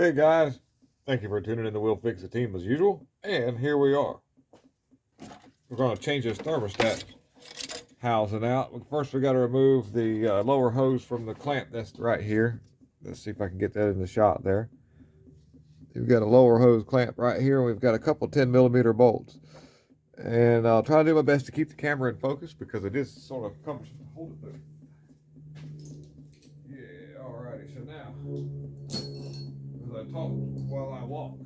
Okay, guys, thank you for tuning in to We'll Fix the Team as usual. And here we are. We're going to change this thermostat housing out. First, we got to remove the lower hose from the clamp that's right here. Let's see if I can get that in the shot there. We've got a lower hose clamp right here, and we've got a couple 10mm bolts. And I'll try to do my best to keep the camera in focus because it is sort of cumbersome to hold it there. Yeah, alrighty. So now, as I talk while I walk,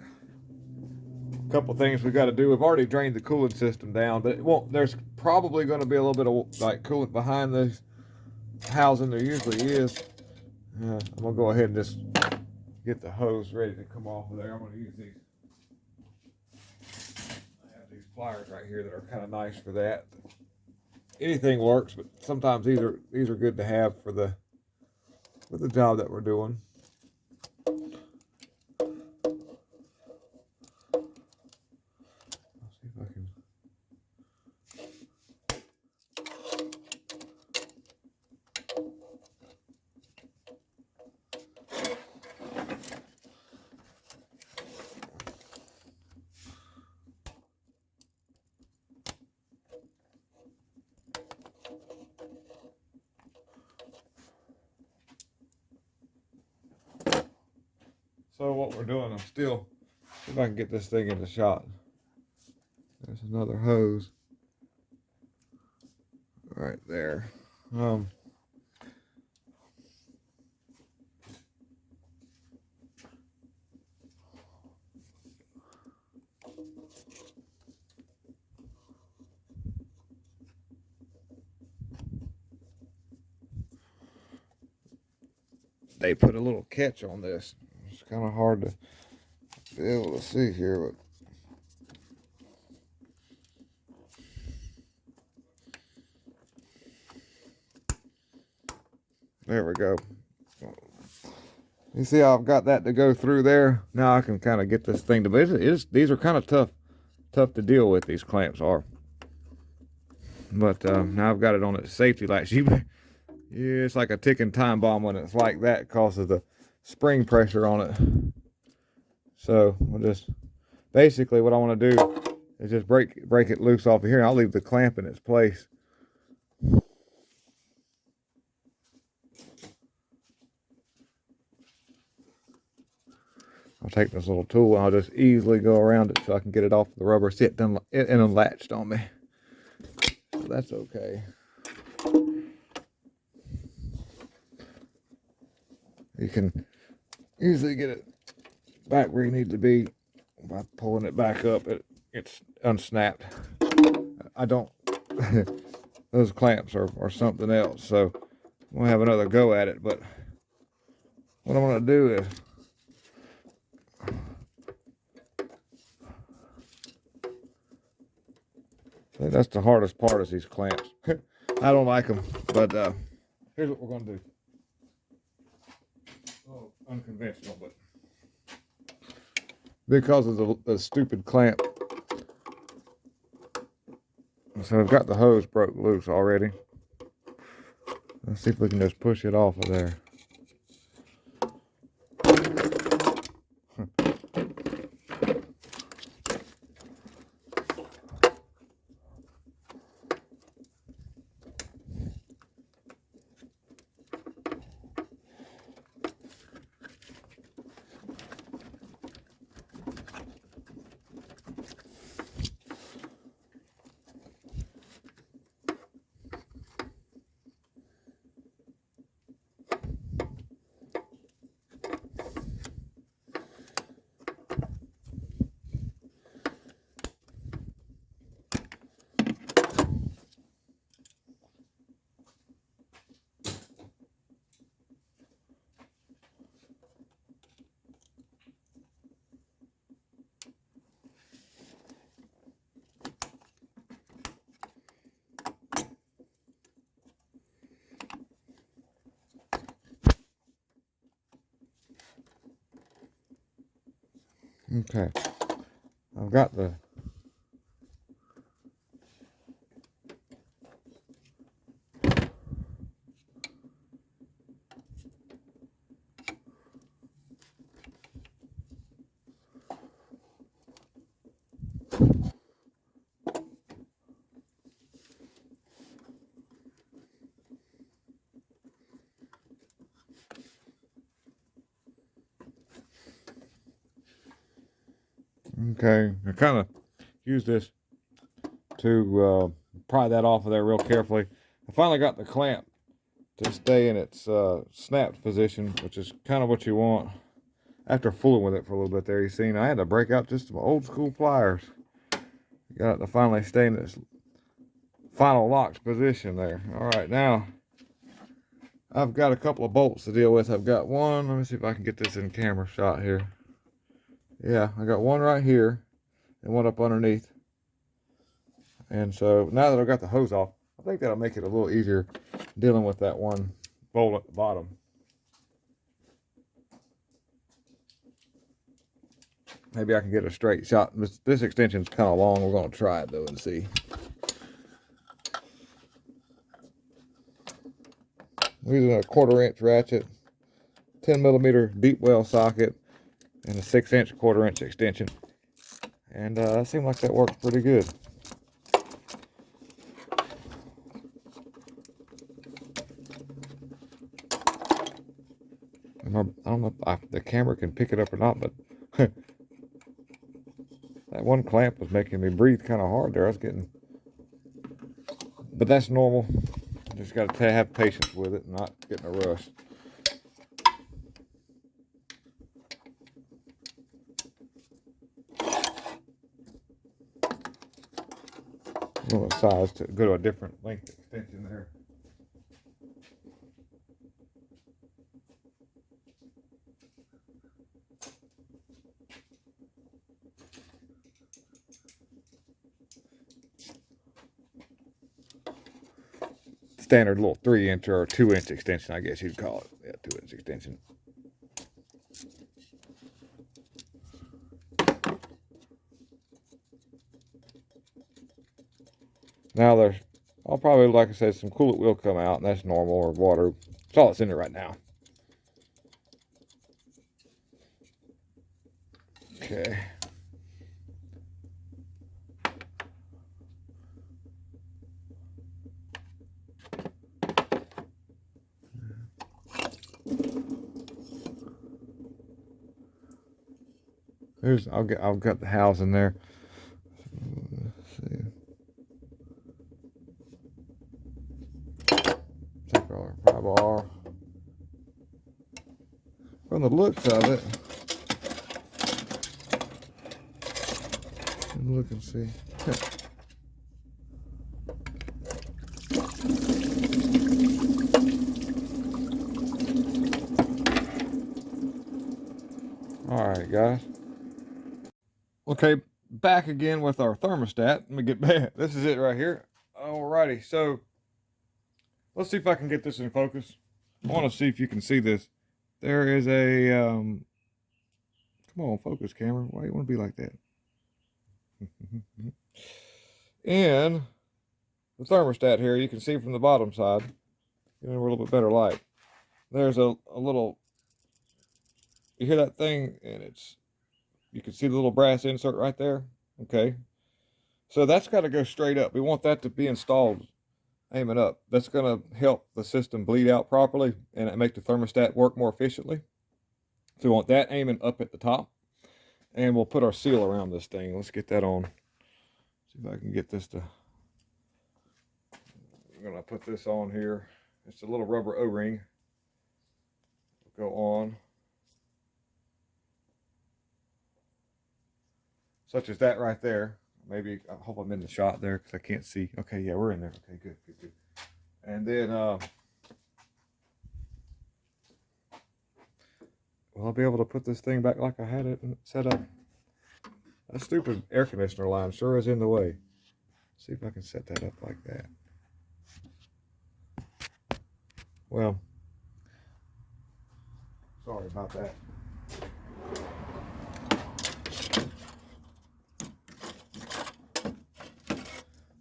couple things we got to do. We've already drained the coolant system down, but it won't. There's probably going to be a little bit of like coolant behind the housing. There usually is. I'm gonna go ahead and just get the hose ready to come off of there. I'm gonna use these. I have these pliers right here that are kind of nice for that. Anything works, but sometimes these are good to have for the job that we're doing. Let's see if I can. So what we're doing, I'm still, see if I can get this thing in the shot. There's another hose right there. They put a little catch on this. It's kind of hard to be able to see here, but there we go. You see how I've got that to go through there? Now I can kind of get this thing to, but these are kind of tough to deal with, these clamps are. But now I've got it on its safety latch. Yeah, it's like a ticking time bomb when it's like that because of the spring pressure on it. So we'll just, basically what I want to do is just break it loose off of here. I'll leave the clamp in its place. I'll take this little tool and I'll just easily go around it so I can get it off the rubber. See, it unlatched on me. So that's okay. You can usually get it back where you need to be by pulling it back up. It's unsnapped. I don't, those clamps are something else. So we'll have another go at it. But what I'm going to do is, I think that's the hardest part is these clamps. I don't like them, but here's what we're going to do. Oh, unconventional, but because of the stupid clamp. So I've got the hose broke loose already. Let's see if we can just push it off of there. Okay, I've got the Okay, I kind of use this to pry that off of there real carefully. I finally got the clamp to stay in its snapped position, which is kind of what you want. After fooling with it for a little bit there, you seen I had to break out just some old school pliers. Got it to finally stay in its final locked position there. All right, now I've got a couple of bolts to deal with. I've got one. Let me see if I can get this in camera shot here. Yeah, I got one right here and one up underneath. And so now that I've got the hose off, I think that'll make it a little easier dealing with that one bolt at the bottom. Maybe I can get a straight shot. This extension's kind of long. We're going to try it though and see. I'm using a 1/4 inch ratchet, 10mm deep well socket, and a 6-inch 1/4 inch extension. And it seemed like that worked pretty good. I don't know if the camera can pick it up or not, but that one clamp was making me breathe kind of hard there. I was getting, but that's normal. Just got to have patience with it and not get in a rush. I'm going to size to go to a different length extension there. Standard little 3-inch or 2-inch extension, I guess you'd call it. Yeah, 2-inch extension. Now I'll probably, like I said, some coolant will come out, and that's normal, or water. That's all that's in there right now. Okay. I've got the housing there. Let's see. Take our pry bar. From the looks of it, look and see. All right, guys. Okay, back again with our thermostat. Let me get back. This is it right here. Alrighty, so let's see if I can get this in focus. I want to see if you can see this. There is a come on, focus camera. Why do you want to be like that? And the thermostat here, you can see from the bottom side, getting a little bit better light. There's a little, you hear that thing, and you can see the little brass insert right there. Okay, so that's got to go straight up. We want that to be installed aiming up. That's going to help the system bleed out properly and make the thermostat work more efficiently. So we want that aiming up at the top, and we'll put our seal around this thing. Let's get that on. See if I can get this to, I'm going to put this on here. It's a little rubber O-ring. Go on. Such as that right there. Maybe, I hope I'm in the shot there because I can't see. Okay, yeah, we're in there. Okay, good, good, good. And then, well, I'll be able to put this thing back like I had it set up. That stupid air conditioner line sure is in the way. See if I can set that up like that. Well, sorry about that.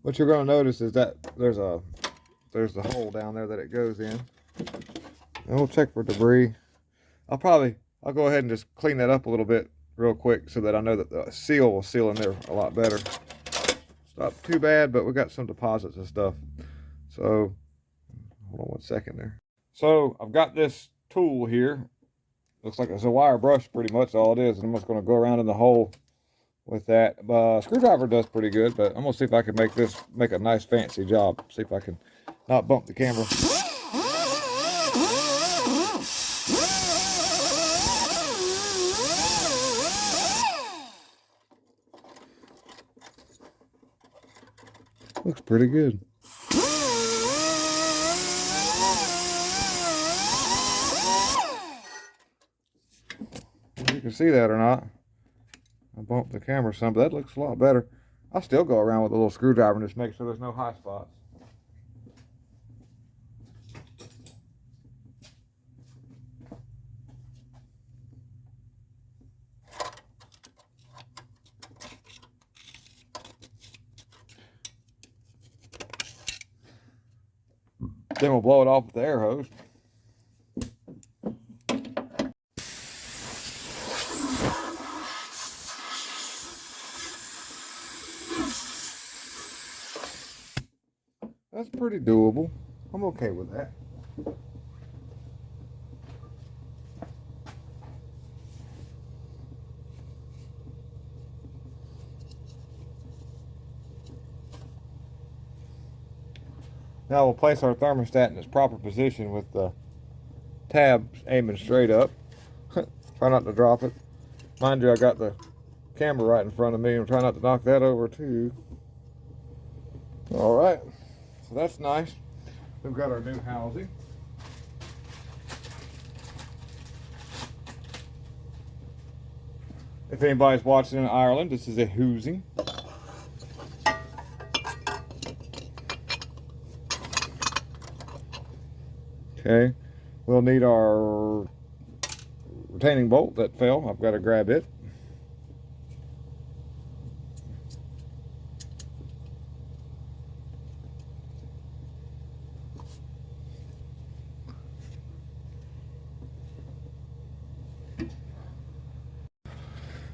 What you're going to notice is that there's the hole down there that it goes in. And we'll check for debris. I'll go ahead and just clean that up a little bit real quick so that I know that the seal will seal in there a lot better. It's not too bad, but we got some deposits and stuff. So, hold on one second there. So, I've got this tool here. Looks like it's a wire brush pretty much all it is. And I'm just going to go around in the hole with that. Screwdriver does pretty good, but I'm gonna see if I can make a nice fancy job. See if I can not bump the camera. Looks pretty good. You can see that or not. I bumped the camera some, but that looks a lot better. I'll still go around with a little screwdriver and just make sure there's no high spots. Then we'll blow it off with the air hose. That's pretty doable. I'm okay with that. Now we'll place our thermostat in its proper position with the tab aiming straight up. Try not to drop it. Mind you, I got the camera right in front of me. I'm trying not to knock that over too. All right, so that's nice. We've got our new housing. If anybody's watching in Ireland, this is a housing. Okay, we'll need our retaining bolt that fell. I've got to grab it.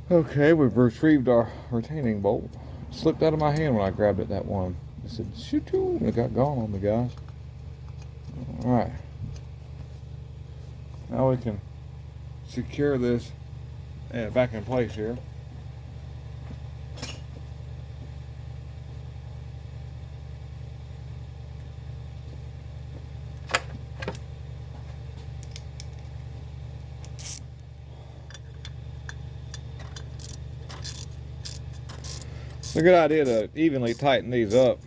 Okay, we've retrieved our retaining bolt. It slipped out of my hand when I grabbed it that one. I said, shoot, and it got gone on me, guys. All right. Now we can secure this back in place here. It's a good idea to evenly tighten these up.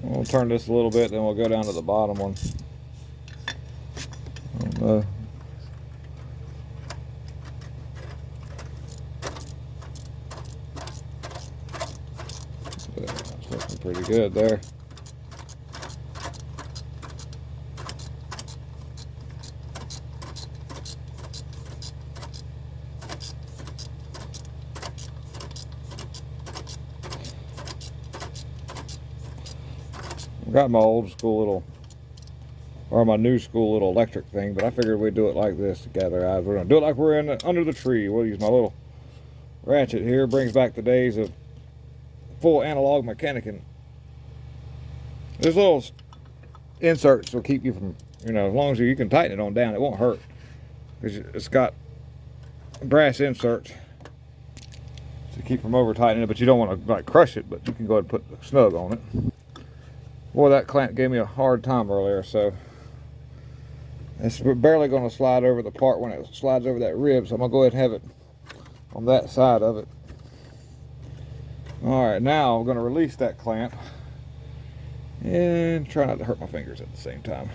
We'll turn this a little bit, then we'll go down to the bottom one. That's looking pretty good there. I got my old school little, or my new school little electric thing, but I figured we'd do it like this to gather eyes. We're gonna do it like we're under the tree. We'll use my little ratchet here. Brings back the days of full analog mechanicing. There's little inserts will keep you from, as long as you can tighten it on down, it won't hurt, because it's got brass inserts to keep from over tightening it, but you don't want to like crush it, but you can go ahead and put the snug on it. Boy, that clamp gave me a hard time earlier, so it's barely going to slide over the part when it slides over that rib, so I'm going to go ahead and have it on that side of it. All right, now I'm going to release that clamp and try not to hurt my fingers at the same time.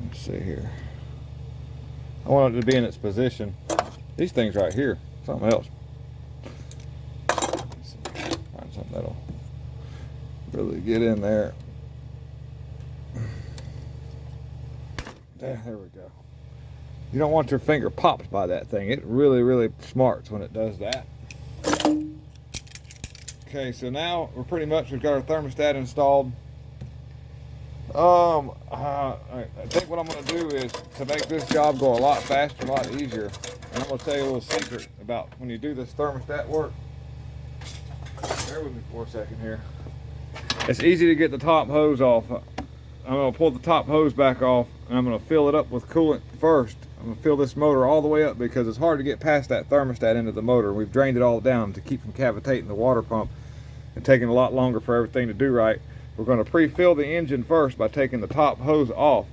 Let's see here. I want it to be in its position. These things right here, something else. Let's see. Find something that'll really get in there. There we go. You don't want your finger popped by that thing. It really, really smarts when it does that. Okay, so now we've got our thermostat installed. I think what I'm going to do is to make this job go a lot faster, a lot easier. And I'm going to tell you a little secret about when you do this thermostat work. Bear with me for a second here. It's easy to get the top hose off. I'm going to pull the top hose back off, and I'm going to fill it up with coolant first I'm going to fill this motor all the way up because it's hard to get past that thermostat into the motor. We've drained it all down to keep from cavitating the water pump and taking a lot longer for everything to do right. We're going to pre-fill the engine first by taking the top hose off.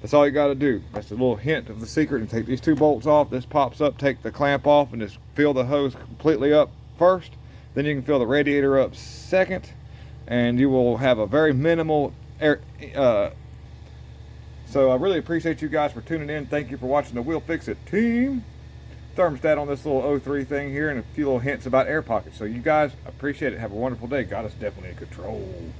That's all you got to do. That's a little hint of the secret. And take these 2 bolts off. This pops up. Take the clamp off and just fill the hose completely up first. Then you can fill the radiator up second, and you will have a very minimal air. So I really appreciate you guys for tuning in. Thank you for watching the We'll Fix It team. Thermostat on this little 03 thing here, and a few little hints about air pockets. So you guys, appreciate it. Have a wonderful day. God is definitely in control.